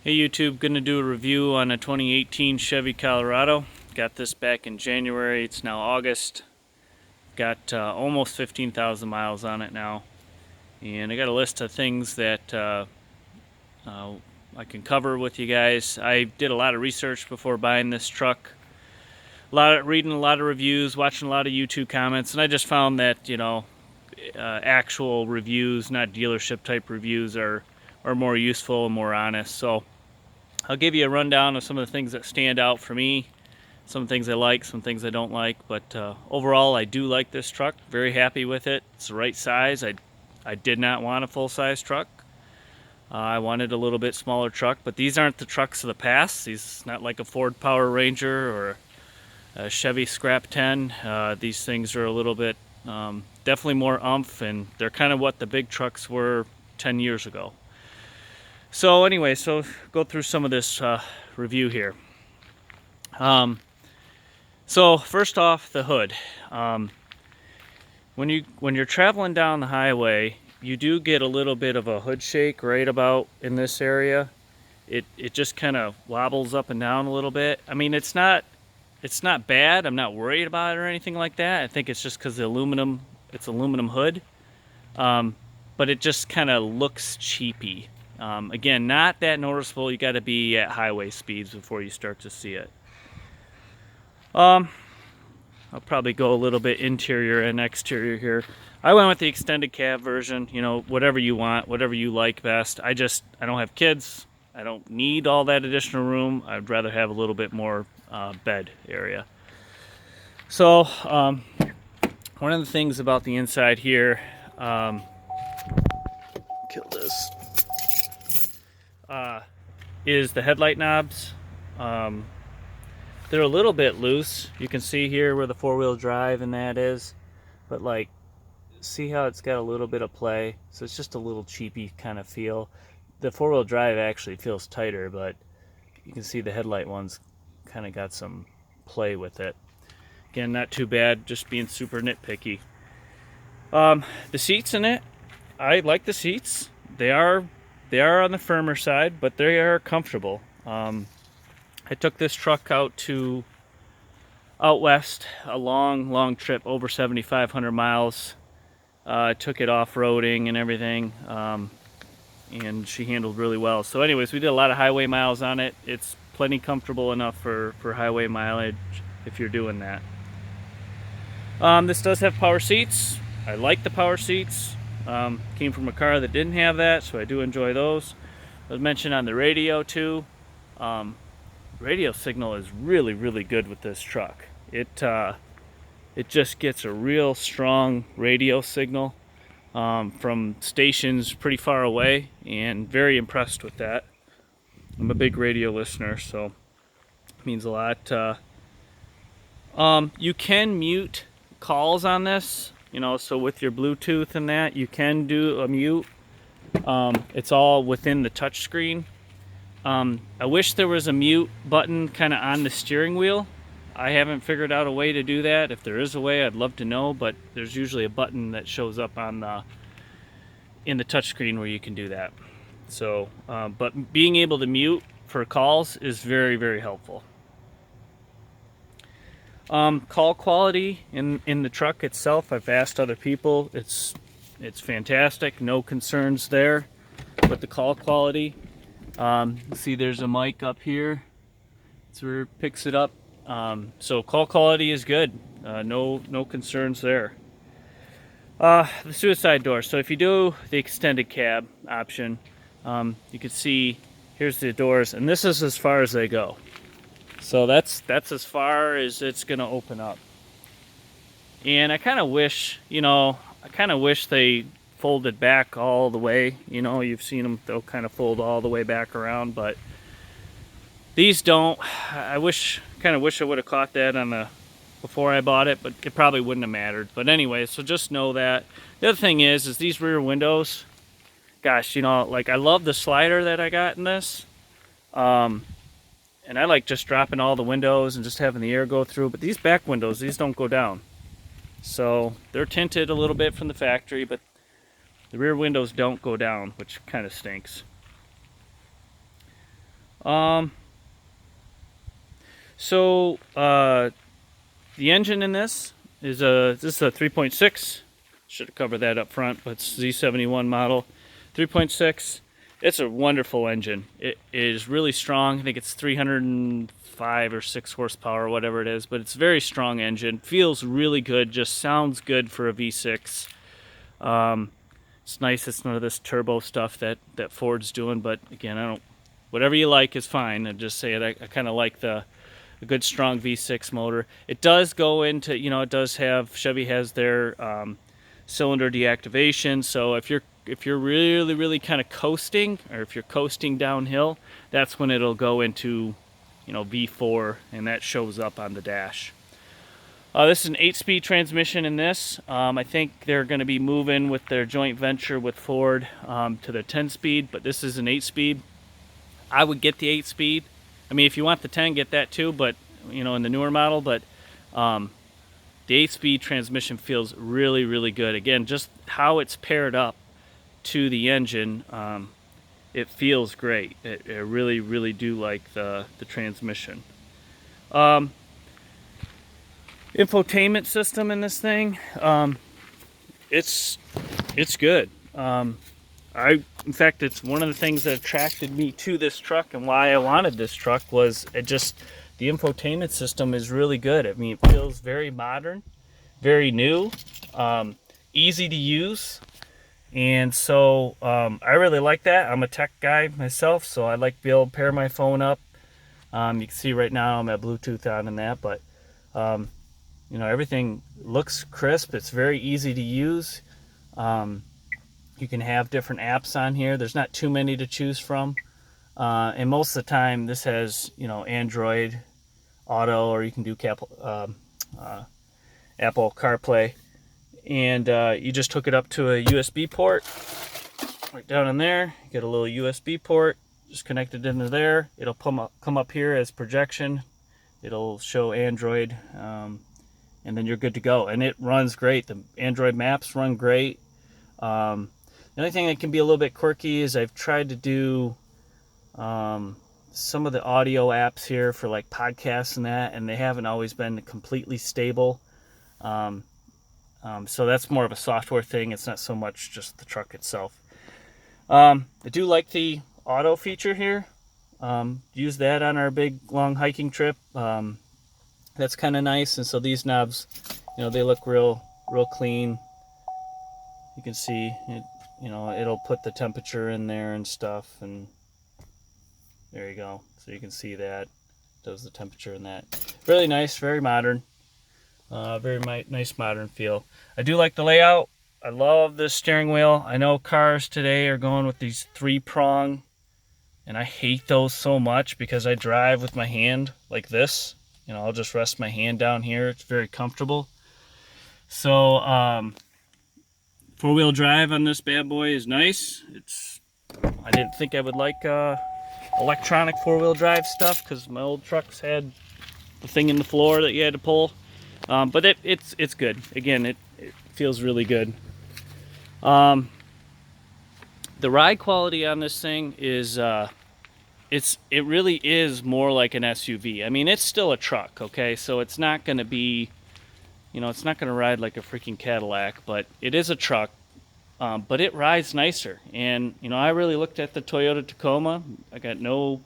Hey YouTube, gonna do a review on a 2018 Chevy Colorado. Got this back in January. It's now August. Got almost 15,000 miles on it now. And I got a list of things that I can cover with you guys. I did a lot of research before buying this truck. Reading a lot of reviews, watching a lot of YouTube comments, and I just found that, actual reviews, not dealership type reviews, are more useful and more honest. So I'll give you a rundown of some of the things that stand out for me, some things I like, some things I don't like, but overall I do like this truck. Very happy with it. It's the right size. I did not want a full-size truck. I wanted a little bit smaller truck, but these aren't the trucks of the past. These not like a Ford Power Ranger or a Chevy Scrap 10. These things are a little bit definitely more oomph, and they're kind of what the big trucks were 10 years ago. So anyway, so go through some of this review here. So first off, the hood. When you're traveling down the highway, you do get a little bit of a hood shake right about in this area. It just kind of wobbles up and down a little bit. I mean, it's not bad. I'm not worried about it or anything like that. I think it's just because it's aluminum hood. But it just kind of looks cheapy. Again, not that noticeable. You got to be at highway speeds before you start to see it. I'll probably go a little bit interior and exterior here. I went with the extended cab version. You know, whatever you want, whatever you like best. I don't have kids. I don't need all that additional room. I'd rather have a little bit more bed area. So one of the things about the inside here, kill this, is the headlight knobs. They're a little bit loose. You can see here where the four-wheel drive and that is, but like, see how it's got a little bit of play. So it's just a little cheapy kind of feel. The four-wheel drive actually feels tighter, but you can see the headlight ones kind of got some play with it. Again, not too bad, just being super nitpicky. The seats in it, I like the seats. They are on the firmer side, but they are comfortable. I took this truck out west, a long trip, over 7,500 miles. I took it off-roading and everything, and she handled really well. So anyways, we did a lot of highway miles on it. It's plenty comfortable enough for highway mileage if you're doing that. This does have power seats. I like the power seats. Came from a car that didn't have that, so I do enjoy those. I was mentioned on the radio too. Radio signal is really good with this truck. It just gets a real strong radio signal from stations pretty far away, and very impressed with that. I'm a big radio listener, so it means a lot. You can mute calls on this, so with your Bluetooth and that, you can do a mute. It's all within the touch screen. I wish there was a mute button kind of on the steering wheel. I haven't figured out a way to do that. If there is a way, I'd love to know, but there's usually a button that shows up in the touchscreen where you can do that. So, but being able to mute for calls is very helpful. Call quality in the truck itself, I've asked other people. It's fantastic. No concerns there with the call quality. See, there's a mic up here. That's where it picks it up. So call quality is good. No concerns there. The suicide door. So if you do the extended cab option, you can see here's the doors, and this is as far as they go. So that's as far as it's gonna open up. And I kind of wish, they folded back all the way. You've seen them, they'll kind of fold all the way back around, but these don't. I kind of wish I would have caught that before I bought it, but it probably wouldn't have mattered. But anyway, so just know that. The other thing is these rear windows, gosh, like I love the slider that I got in this. And I like just dropping all the windows and just having the air go through, but these back windows, these don't go down. So they're tinted a little bit from the factory, but the rear windows don't go down, which kind of stinks. Um, so the engine in this is a 3.6. Should have covered that up front, but it's Z71 model, 3.6. It's a wonderful engine. It is really strong. I think it's 305 or 6 horsepower, whatever it is, but it's a very strong engine. Feels really good. Just sounds good for a V6. It's nice. It's none of this turbo stuff that Ford's doing. But again, I don't. Whatever you like is fine. I just say it. I kind of like a good strong V6 motor. It does go into, it does have, Chevy has their cylinder deactivation. So if you're really kind of coasting, or if you're coasting downhill, that's when it'll go into, V4, and that shows up on the dash. This is an 8-speed transmission in this. I think they're going to be moving with their joint venture with Ford to the 10-speed, but this is an 8-speed. I would get the 8-speed. I mean, if you want the 10, get that too, but, in the newer model, but the 8-speed transmission feels really good. Again, just how it's paired up to the engine, it feels great. I really do like the transmission. Infotainment system in this thing, it's good. In fact, it's one of the things that attracted me to this truck, and why I wanted this truck was the infotainment system is really good. I mean, it feels very modern, very new, easy to use, and so I really like that. I'm a tech guy myself, so I like to be able to pair my phone up. You can see right now I'm at Bluetooth on and that, but everything looks crisp. It's very easy to use. You can have different apps on here. There's not too many to choose from. And most of the time this has, Android Auto, or you can do Apple CarPlay. And you just hook it up to a USB port. Right down in there, you get a little USB port. Just connect it into there. It'll come up here as projection. It'll show Android. And then you're good to go. And it runs great. The Android maps run great. The only thing that can be a little bit quirky is I've tried to do some of the audio apps here for like podcasts and that, and they haven't always been completely stable. So that's more of a software thing. It's not so much just the truck itself. I do like the auto feature here. Use that on our big long hiking trip. That's kind of nice. And so these knobs, they look real clean. You can see it, it'll put the temperature in there and stuff, and there you go. So you can see that does the temperature in that. Really nice, very modern. Very nice modern feel. I do like the layout. I love this steering wheel. I know cars today are going with these 3-prong, and I hate those so much because I drive with my hand like this. I'll just rest my hand down here. It's very comfortable. So, 4-wheel drive on this bad boy is nice. I didn't think I would like electronic 4-wheel drive stuff because my old trucks had the thing in the floor that you had to pull. But it's good. Again, it feels really good. The ride quality on this thing is it really is more like an SUV. I mean, it's still a truck, okay? So it's not going to be, it's not going to ride like a freaking Cadillac, but it is a truck. But it rides nicer. And, I really looked at the Toyota Tacoma. I got no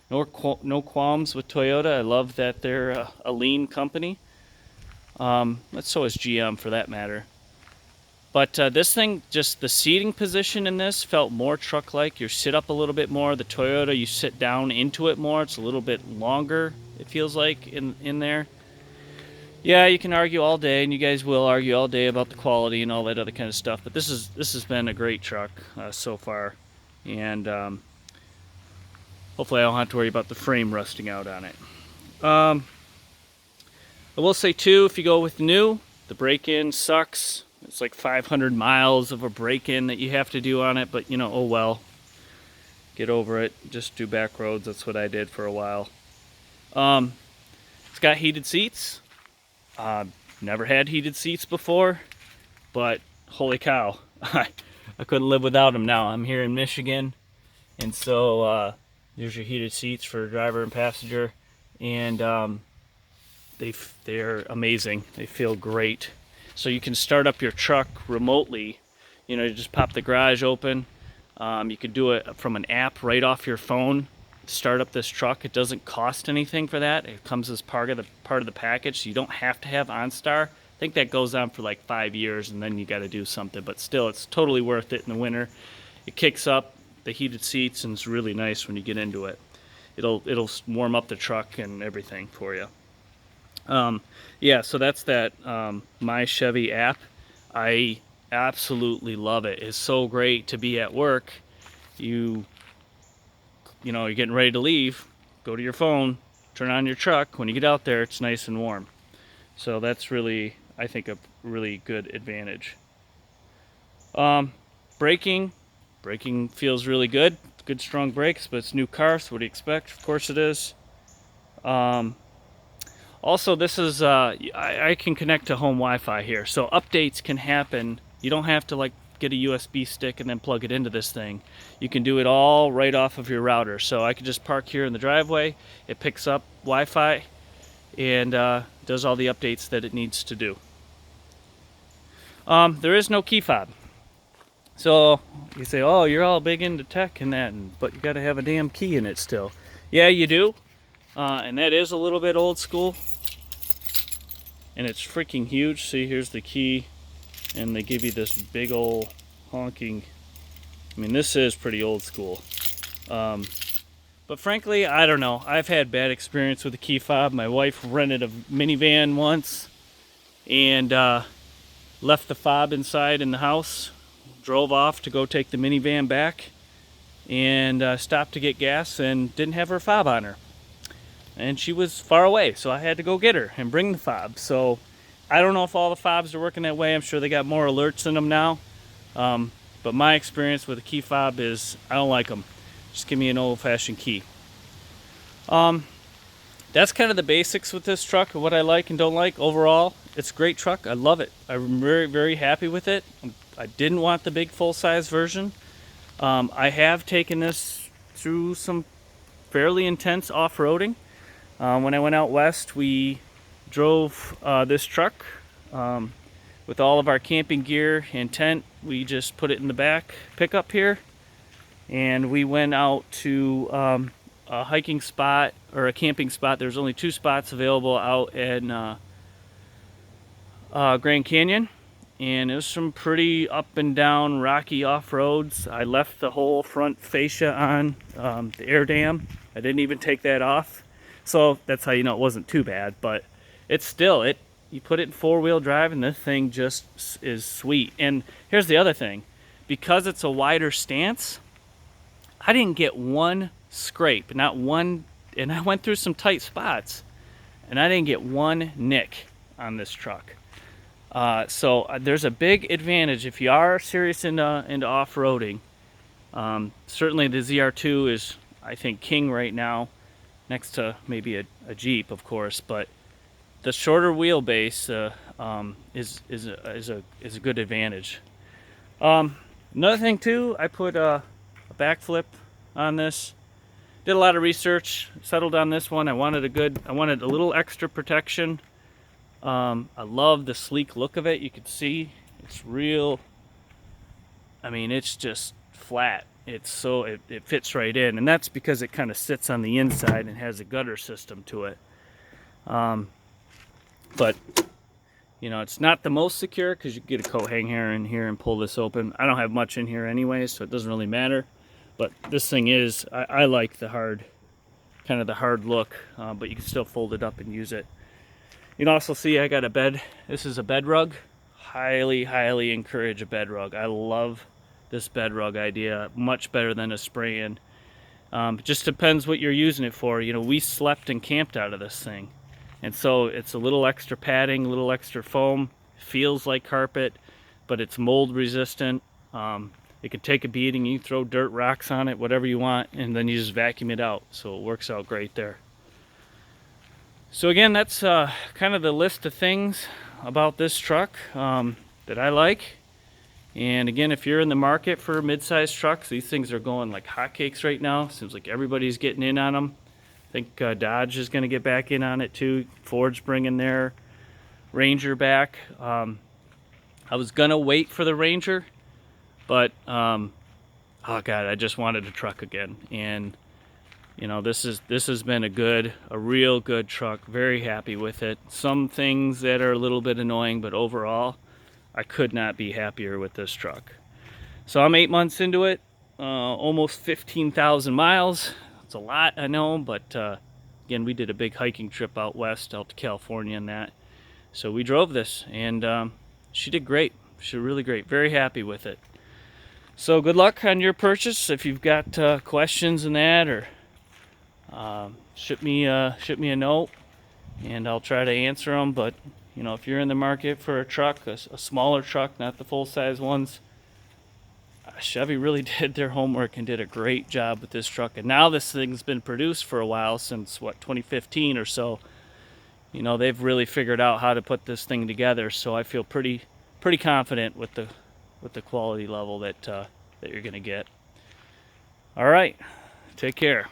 qualms with Toyota. I love that they're a lean company. So is GM for that matter. But this thing, just the seating position in this felt more truck-like. You sit up a little bit more. The Toyota, you sit down into it more. It's a little bit longer, it feels like, in there. Yeah, you can argue all day, and you guys will argue all day about the quality and all that other kind of stuff. But this has been a great truck so far. And hopefully I don't have to worry about the frame rusting out on it. I will say, too, if you go with new, the break-in sucks. It's like 500 miles of a break-in that you have to do on it, but oh well. Get over it. Just do back roads. That's what I did for a while. It's got heated seats. Never had heated seats before, but holy cow, I couldn't live without them now. I'm here in Michigan, and so There's your heated seats for driver and passenger, and they're amazing. They feel great. So you can start up your truck remotely. You know, you just pop the garage open. You can do it from an app right off your phone. Start up this truck. It doesn't cost anything for that. It comes as part of the package. So you don't have to have OnStar. I think that goes on for like 5 years, and then you got to do something. But still, it's totally worth it in the winter. It kicks up the heated seats, and it's really nice when you get into it. It'll warm up the truck and everything for you. Yeah, so that's that My Chevy app. I absolutely love it. It's so great to be at work. You know, you're getting ready to leave, go to your phone, turn on your truck. When you get out there, it's nice and warm. So that's really, I think, a really good advantage. Braking feels really good. Good strong brakes, but it's a new car, so what do you expect? Of course it is. Also, this is, I can connect to home Wi-Fi here, so updates can happen. You don't have to like get a USB stick and then plug it into this thing. You can do it all right off of your router. So I could just park here in the driveway, it picks up Wi-Fi, and does all the updates that it needs to do. There is no key fob. So you say, oh, you're all big into tech and that, but you gotta have a damn key in it still. Yeah, you do. And that is a little bit old school. And it's freaking huge. See, here's the key. And they give you this big old honking. I mean, this is pretty old school. But frankly, I don't know. I've had bad experience with the key fob. My wife rented a minivan once and left the fob inside in the house. Drove off to go take the minivan back and stopped to get gas and didn't have her fob on her. And she was far away, so I had to go get her and bring the fob. So I don't know if all the fobs are working that way. I'm sure they got more alerts in them now. But my experience with a key fob is I don't like them. Just give me an old-fashioned key. That's kind of the basics with this truck of what I like and don't like. Overall, it's a great truck. I love it. I'm very, very happy with it. I didn't want the big full-size version. I have taken this through some fairly intense off-roading. When I went out west, we drove this truck with all of our camping gear and tent. We just put it in the back pickup here, and we went out to a hiking spot or a camping spot. There's only 2 spots available out in Grand Canyon, and it was some pretty up and down rocky off-roads. I left the whole front fascia on the air dam. I didn't even take that off. So that's how you know it wasn't too bad, but it's still, you put it in 4-wheel drive and this thing just is sweet. And here's the other thing, because it's a wider stance, I didn't get one scrape, not one, and I went through some tight spots and I didn't get one nick on this truck. So there's a big advantage if you are serious into off-roading. Certainly the ZR2 is, I think, king right now, next to maybe a Jeep, of course, but the shorter wheelbase is a good advantage. Another thing too, I put a backflip on this. Did a lot of research, settled on this one. I wanted a little extra protection. I love the sleek look of it. You can see it's real. I mean, it's just flat. It's so it fits right in, and that's because it kind of sits on the inside and has a gutter system to it. But you know, it's not the most secure because you get a coat hanger in here and pull this open. I don't have much in here anyway, so it doesn't really matter. But this thing is, I like the hard, kind of the hard look, but you can still fold it up and use it. You can also see I got a bed. This is a Bedrug. Highly, highly encourage a Bedrug. I love this Bedrug idea, much better than a spray-in. It just depends what you're using it for. You know, we slept and camped out of this thing, and so it's a little extra padding, a little extra foam. Feels like carpet, but it's mold resistant. It can take a beating. You can throw dirt, rocks on it, whatever you want, and then you just vacuum it out. So it works out great there. So again, that's kind of the list of things about this truck that I like. And again, if you're in the market for mid-sized trucks, these things are going like hotcakes right now. Seems like everybody's getting in on them. I think Dodge is going to get back in on it too. Ford's bringing their Ranger back. I was going to wait for the Ranger, but oh God, I just wanted a truck again. And you know, this has been a real good truck. Very happy with it. Some things that are a little bit annoying, but overall, I could not be happier with this truck. So I'm 8 months into it, almost 15,000 miles. It's a lot, I know, but again, we did a big hiking trip out west, out to California and that. So we drove this, and she did great. She did really great. Very happy with it. So good luck on your purchase. If you've got questions in that, or ship me a note, and I'll try to answer them. But you know, if you're in the market for a truck, a smaller truck, not the full-size ones, Chevy really did their homework and did a great job with this truck. And now this thing's been produced for a while, since what, 2015 or so. You know, they've really figured out how to put this thing together. So I feel pretty confident with the quality level that you're gonna get. All right, take care.